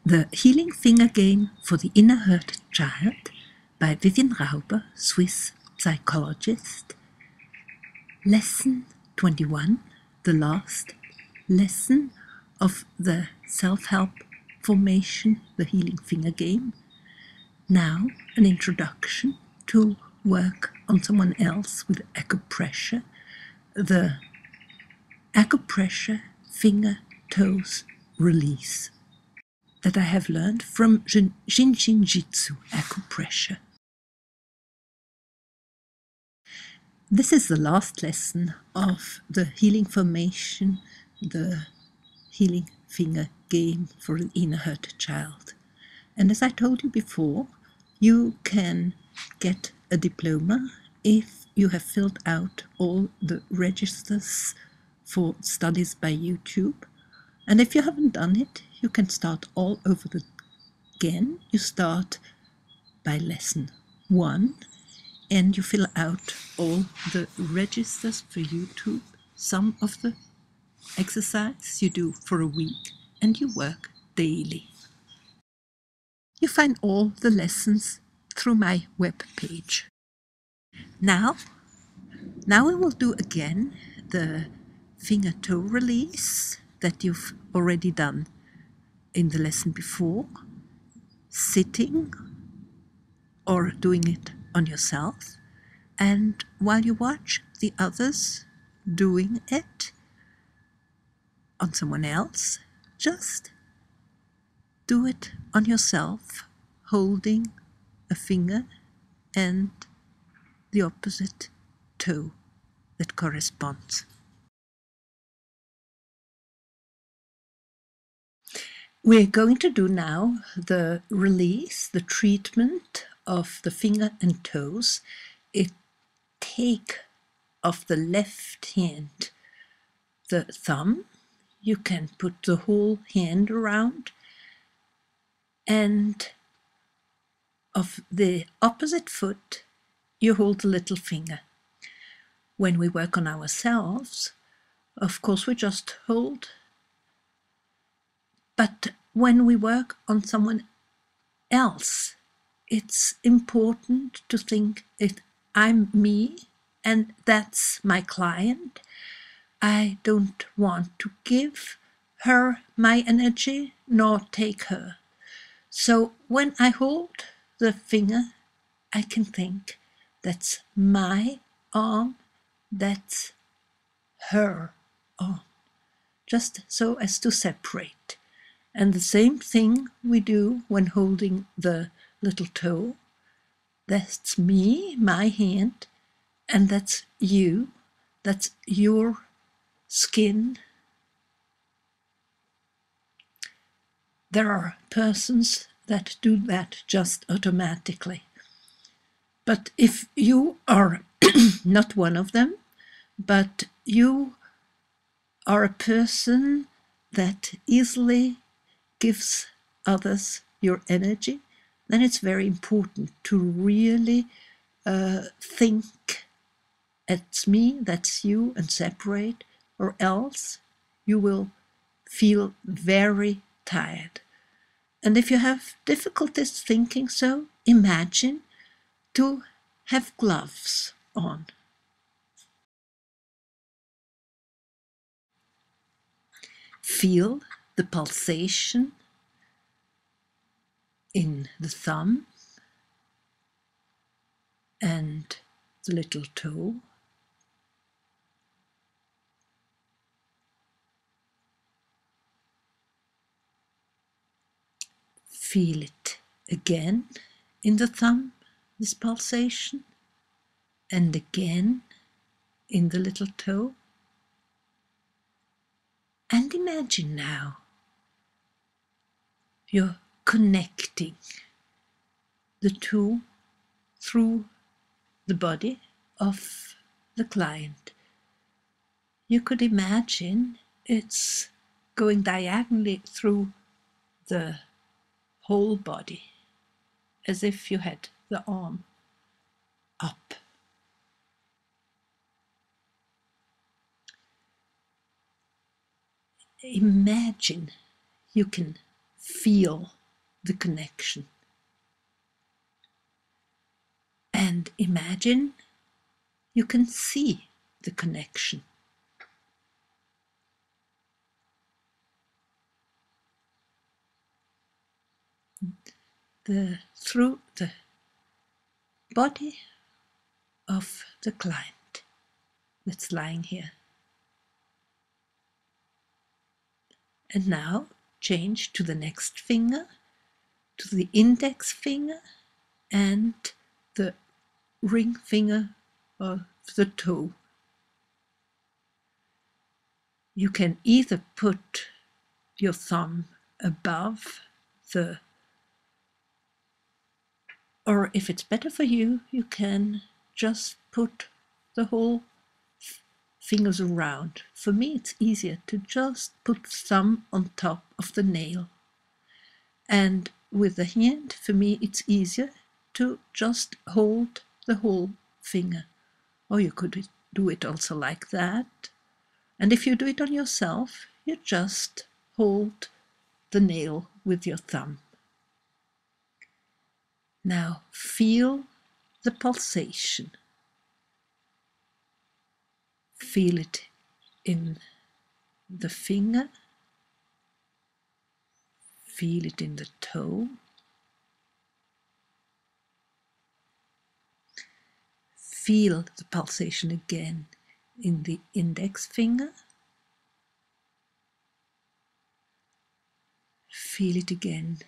The Healing Finger Game for the Inner Hurt Child by Vivienne Rauber, Swiss psychologist. Lesson 21, the last lesson of the self-help formation, the Healing Finger Game. Now an introduction to work on someone else with acupressure, the Acupressure Finger-Toes release that I have learned from Jitsu acupressure. This is the last lesson of the healing formation, the healing finger game for the inner hurt child. And as I told you before, you can get a diploma if you have filled out all the registers for studies by YouTube. And if you haven't done it, you can start all over again. You start by lesson 1 and you fill out all the registers for YouTube, some of the exercise you do for a week, and you work daily. You find all the lessons through my web page. Now we will do again the finger-toe release that you've already done in the lesson before, sitting or doing it on yourself, and while you watch the others doing it on someone else, just do it on yourself, holding a finger and the opposite toe that corresponds. We're going to do now the release, the treatment of the finger and toes. Take of the left hand the thumb. You can put the whole hand around, and of the opposite foot you hold the little finger. When we work on ourselves, of course we just hold, but when we work on someone else, it's important to think I'm me and that's my client. I don't want to give her my energy nor take her. So when I hold the finger, I can think that's my arm, that's her arm, just so as to separate. And the same thing we do when holding the little toe. That's me, my hand, and that's you, that's your skin. There are persons that do that just automatically. But if you are not one of them, but you are a person that easily gives others your energy, then it's very important to really think it's me, that's you, and separate, or else you will feel very tired. And if you have difficulties thinking so, imagine to have gloves on. Feel the pulsation in the thumb and the little toe. Feel it again in the thumb, this pulsation, and again in the little toe. And imagine now you're connecting the two through the body of the client. You could imagine it's going diagonally through the whole body, as if you had the arm up. Imagine you can feel the connection. And imagine you can see the connection. Through the body of the client that's lying here. And now change to the next finger, to the index finger and the ring finger of the toe. You can either put your thumb above the, or if it's better for you, you can just put the whole fingers around. For me, it's easier to just put thumb on top of the nail. And with the hand, for me, it's easier to just hold the whole finger. Or you could do it also like that. And if you do it on yourself, you just hold the nail with your thumb. Now feel the pulsation. Feel it in the finger. Feel it in the toe. Feel the pulsation again in the index finger. Feel it again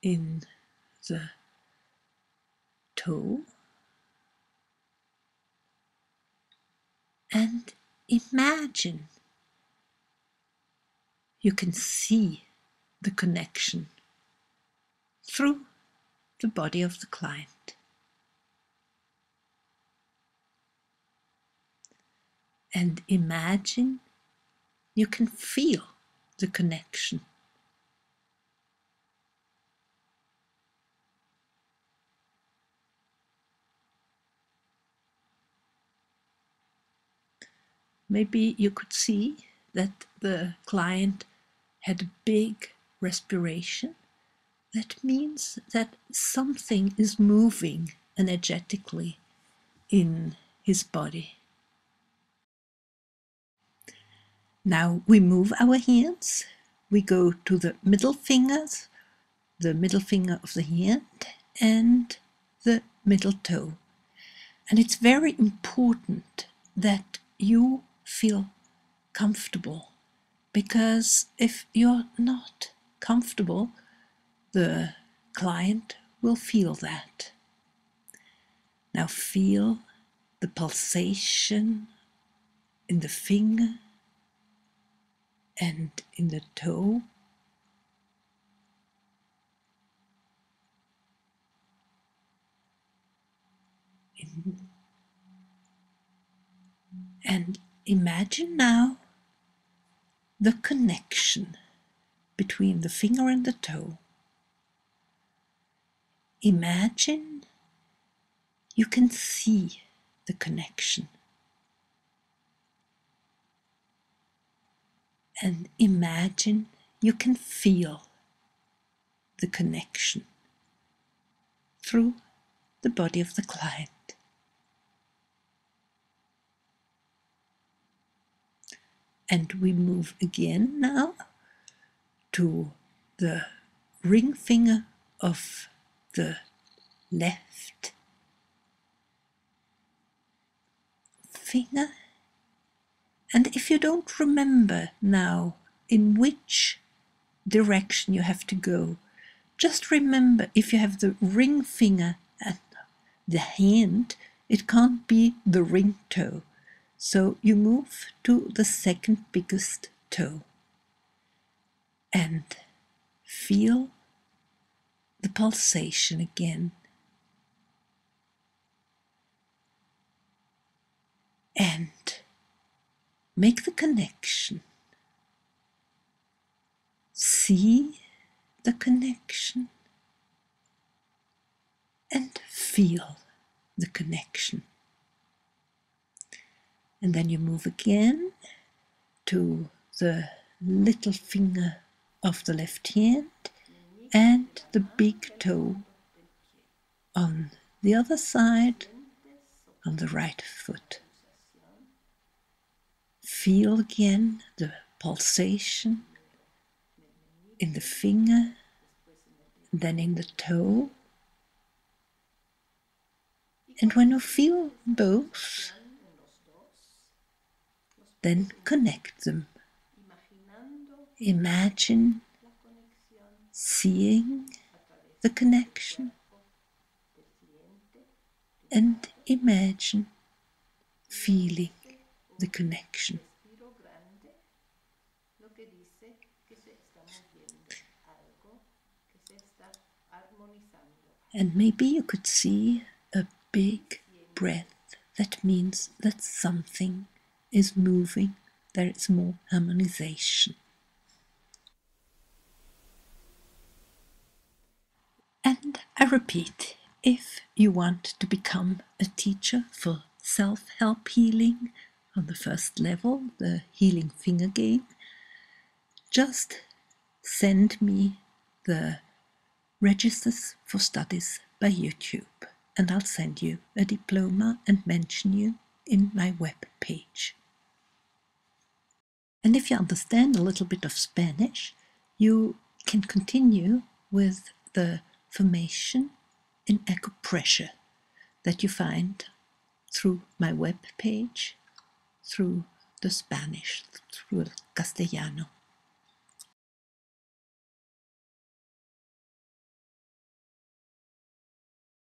in the toe. And imagine you can see the connection through the body of the client. And imagine you can feel the connection. Maybe you could see that the client had a big respiration. That means that something is moving energetically in his body. Now we move our hands. We go to the middle fingers, the middle finger of the hand and the middle toe. And it's very important that you feel comfortable, because if you're not comfortable, the client will feel that. Now feel the pulsation in the finger and in the toe. And imagine now the connection between the finger and the toe. Imagine you can see the connection. And imagine you can feel the connection through the body of the client. And we move again now to the ring finger of the left finger. And if you don't remember now in which direction you have to go, just remember, if you have the ring finger and the hand, it can't be the ring toe. So you move to the second biggest toe and feel the pulsation again. And make the connection. See the connection and feel the connection. And then you move again to the little finger of the left hand and the big toe on the other side, on the right foot. Feel again the pulsation in the finger, then in the toe. And when you feel both, then connect them. Imagine seeing the connection and imagine feeling the connection. And maybe you could see a big breath. That means that something is moving. There is more harmonization. And I repeat, if you want to become a teacher for self-help healing on the first level, the healing finger game, just send me the registers for studies by YouTube, and I'll send you a diploma and mention you in my web page. And if you understand a little bit of Spanish, you can continue with the formation in acupressure that you find through my web page, through the Spanish, through el Castellano.